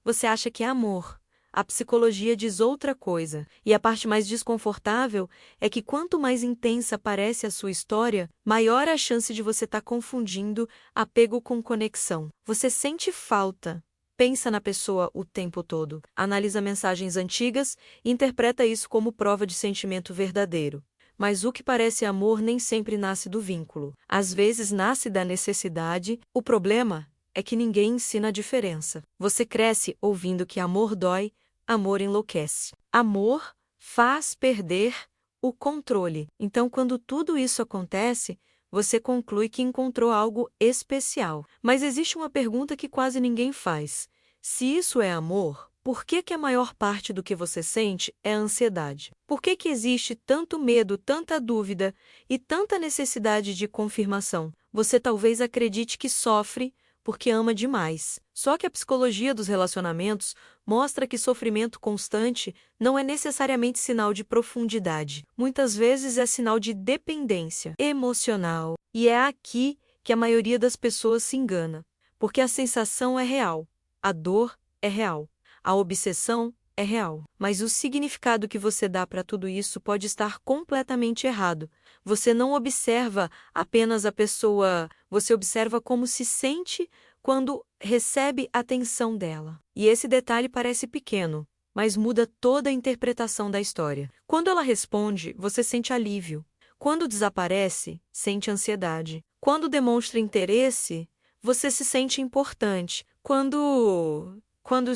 você acha que é amor. A psicologia diz outra coisa, e a parte mais desconfortável é que quanto mais intensa parece a sua história, maior a chance de você estar confundindo apego com conexão. Você sente falta, pensa na pessoa o tempo todo, analisa mensagens antigas e interpreta isso como prova de sentimento verdadeiro. Mas o que parece amor nem sempre nasce do vínculo. Às vezes nasce da necessidade. O problema é que ninguém ensina a diferença. Você cresce ouvindo que amor dói, amor enlouquece. Amor faz perder o controle. Então, quando tudo isso acontece, você conclui que encontrou algo especial. Mas existe uma pergunta que quase ninguém faz. Se isso é amor, por que a maior parte do que você sente é ansiedade? Por que existe tanto medo, tanta dúvida e tanta necessidade de confirmação? Você talvez acredite que sofre porque ama demais. Só que a psicologia dos relacionamentos mostra que sofrimento constante não é necessariamente sinal de profundidade. Muitas vezes é sinal de dependência emocional. E é aqui que a maioria das pessoas se engana. Porque a sensação é real, a dor é real, a obsessão é real. Mas o significado que você dá para tudo isso pode estar completamente errado. Você não observa apenas a pessoa, você observa como se sente quando recebe a atenção dela. E esse detalhe parece pequeno, mas muda toda a interpretação da história. Quando ela responde, você sente alívio. Quando desaparece, sente ansiedade. Quando demonstra interesse, você se sente importante. Quando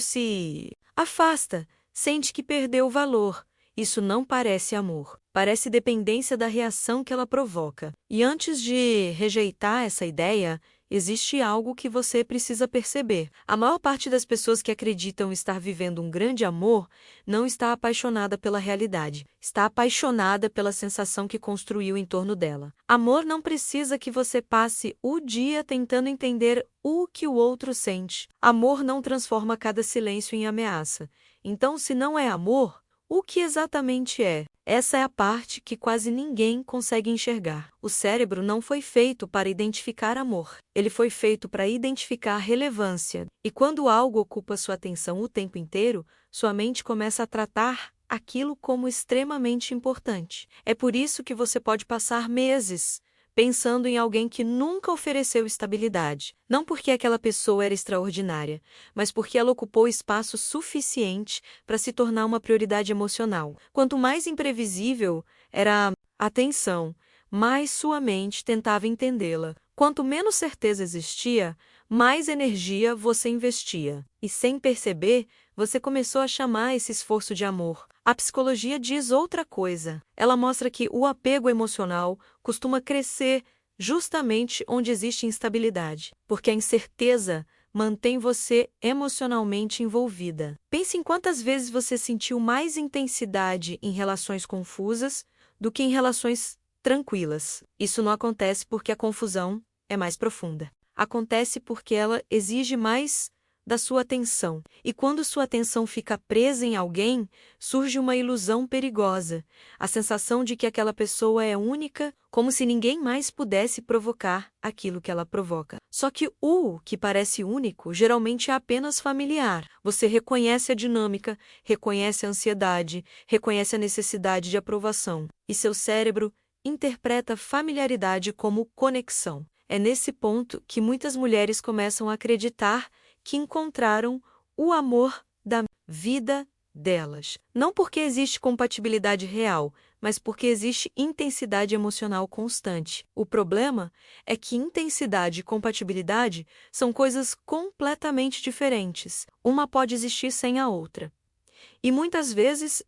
se afasta, sente que perdeu o valor. Isso não parece amor. Parece dependência da reação que ela provoca. E antes de rejeitar essa ideia, existe algo que você precisa perceber. A maior parte das pessoas que acreditam estar vivendo um grande amor não está apaixonada pela realidade. Está apaixonada pela sensação que construiu em torno dela. Amor não precisa que você passe o dia tentando entender o que o outro sente. Amor não transforma cada silêncio em ameaça. Então, se não é amor, o que exatamente é? Essa é a parte que quase ninguém consegue enxergar. O cérebro não foi feito para identificar amor. Ele foi feito para identificar relevância. E quando algo ocupa sua atenção o tempo inteiro, sua mente começa a tratar aquilo como extremamente importante. É por isso que você pode passar meses pensando em alguém que nunca ofereceu estabilidade. Não porque aquela pessoa era extraordinária, mas porque ela ocupou espaço suficiente para se tornar uma prioridade emocional. Quanto mais imprevisível era a atenção, mais sua mente tentava entendê-la. Quanto menos certeza existia, mais energia você investia. E sem perceber, você começou a chamar esse esforço de amor. A psicologia diz outra coisa. Ela mostra que o apego emocional costuma crescer justamente onde existe instabilidade, porque a incerteza mantém você emocionalmente envolvida. Pense em quantas vezes você sentiu mais intensidade em relações confusas do que em relações tranquilas. Isso não acontece porque a confusão é mais profunda. Acontece porque ela exige mais da sua atenção. E quando sua atenção fica presa em alguém, surge uma ilusão perigosa, a sensação de que aquela pessoa é única, como se ninguém mais pudesse provocar aquilo que ela provoca. Só que o que parece único geralmente é apenas familiar. Você reconhece a dinâmica, reconhece a ansiedade, reconhece a necessidade de aprovação. E seu cérebro interpreta familiaridade como conexão. É nesse ponto que muitas mulheres começam a acreditar que encontraram o amor da vida delas. Não porque existe compatibilidade real, mas porque existe intensidade emocional constante. O problema é que intensidade e compatibilidade são coisas completamente diferentes. Uma pode existir sem a outra. E muitas vezes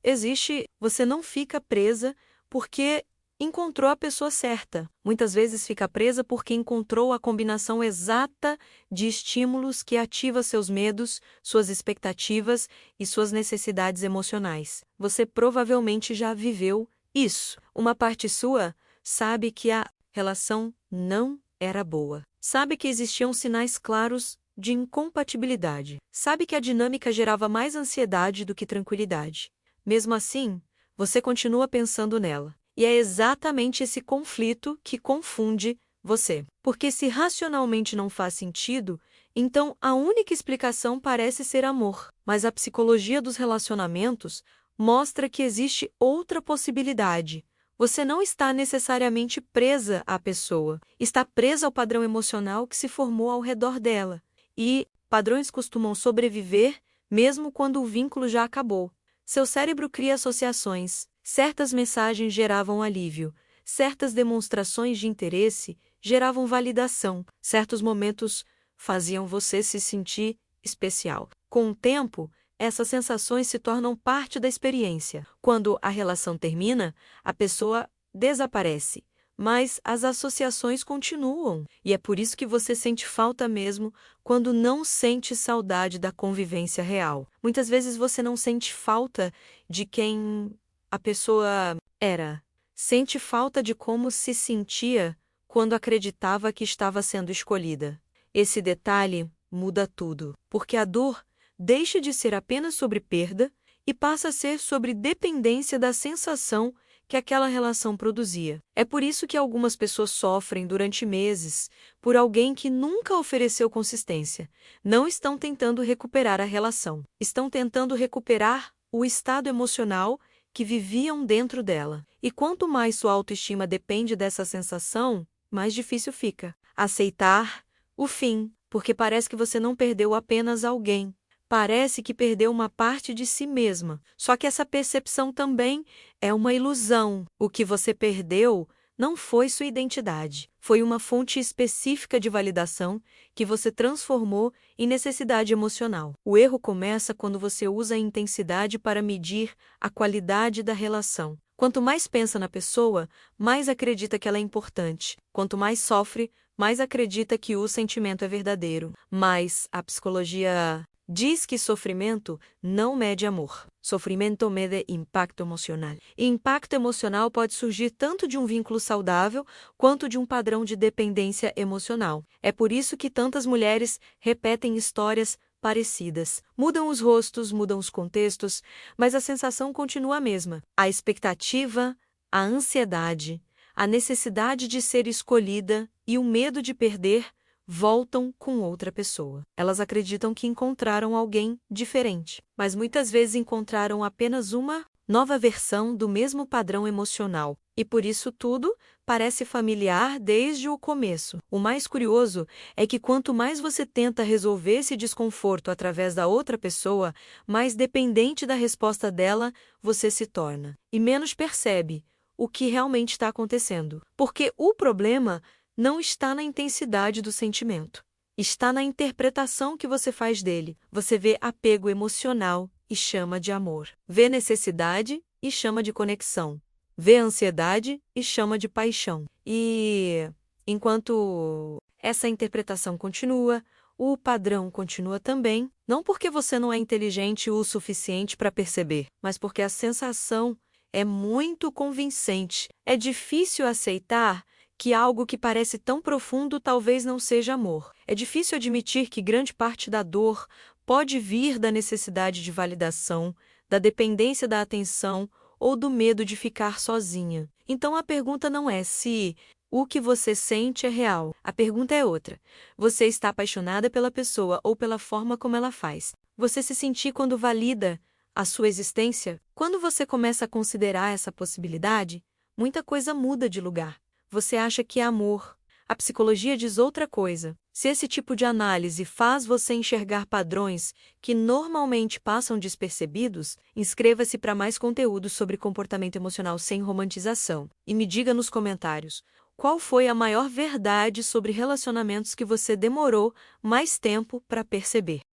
você não fica presa porque encontrou a pessoa certa. Muitas vezes fica presa porque encontrou a combinação exata de estímulos que ativa seus medos, suas expectativas e suas necessidades emocionais. Você provavelmente já viveu isso. Uma parte sua sabe que a relação não era boa. Sabe que existiam sinais claros de incompatibilidade. Sabe que a dinâmica gerava mais ansiedade do que tranquilidade. Mesmo assim, você continua pensando nela. E é exatamente esse conflito que confunde você. Porque se racionalmente não faz sentido, Então, a única explicação parece ser amor, mas a psicologia dos relacionamentos mostra que existe outra possibilidade. Você não está necessariamente presa à pessoa, está presa ao padrão emocional que se formou ao redor dela. E padrões costumam sobreviver mesmo quando o vínculo já acabou. Seu cérebro cria associações, certas mensagens geravam alívio, certas demonstrações de interesse geravam validação, certos momentos faziam você se sentir especial. Com o tempo, essas sensações se tornam parte da experiência. Quando a relação termina, a pessoa desaparece, mas as associações continuam. E é por isso que você sente falta mesmo quando não sente saudade da convivência real. Muitas vezes você não sente falta de quem a pessoa era. Sente falta de como se sentia quando acreditava que estava sendo escolhida. Esse detalhe muda tudo, porque a dor deixa de ser apenas sobre perda e passa a ser sobre dependência da sensação que aquela relação produzia. É por isso que algumas pessoas sofrem durante meses por alguém que nunca ofereceu consistência. Não estão tentando recuperar a relação, estão tentando recuperar o estado emocional que viviam dentro dela. E quanto mais sua autoestima depende dessa sensação, mais difícil fica aceitar o fim, porque parece que você não perdeu apenas alguém. Parece que perdeu uma parte de si mesma. Só que essa percepção também é uma ilusão. O que você perdeu não foi sua identidade. Foi uma fonte específica de validação que você transformou em necessidade emocional. O erro começa quando você usa a intensidade para medir a qualidade da relação. Quanto mais pensa na pessoa, mais acredita que ela é importante. Quanto mais sofre, mais acredita que o sentimento é verdadeiro. Mas a psicologia diz que sofrimento não mede amor. Sofrimento mede impacto emocional. E impacto emocional pode surgir tanto de um vínculo saudável quanto de um padrão de dependência emocional. É por isso que tantas mulheres repetem histórias parecidas. Mudam os rostos, mudam os contextos, mas a sensação continua a mesma. A expectativa, a ansiedade, a necessidade de ser escolhida e o medo de perder voltam com outra pessoa. Elas acreditam que encontraram alguém diferente, mas muitas vezes encontraram apenas uma nova versão do mesmo padrão emocional. E por isso tudo parece familiar desde o começo. O mais curioso é que quanto mais você tenta resolver esse desconforto através da outra pessoa, mais dependente da resposta dela você se torna. E menos percebe o que realmente está acontecendo. Porque o problema não está na intensidade do sentimento. Está na interpretação que você faz dele. Você vê apego emocional e chama de amor. Vê necessidade e chama de conexão. Vê ansiedade e chama de paixão. E enquanto essa interpretação continua, o padrão continua também, não porque você não é inteligente o suficiente para perceber, mas porque a sensação é muito convincente. É difícil aceitar que algo que parece tão profundo talvez não seja amor. É difícil admitir que grande parte da dor pode vir da necessidade de validação, da dependência da atenção ou do medo de ficar sozinha. Então a pergunta não é se o que você sente é real. A pergunta é outra. Você está apaixonada pela pessoa ou pela forma como ela faz? Você se sentir quando valida a sua existência? Quando você começa a considerar essa possibilidade, muita coisa muda de lugar. Você acha que é amor. A psicologia diz outra coisa. Se esse tipo de análise faz você enxergar padrões que normalmente passam despercebidos, inscreva-se para mais conteúdo sobre comportamento emocional sem romantização. E me diga nos comentários, qual foi a maior verdade sobre relacionamentos que você demorou mais tempo para perceber?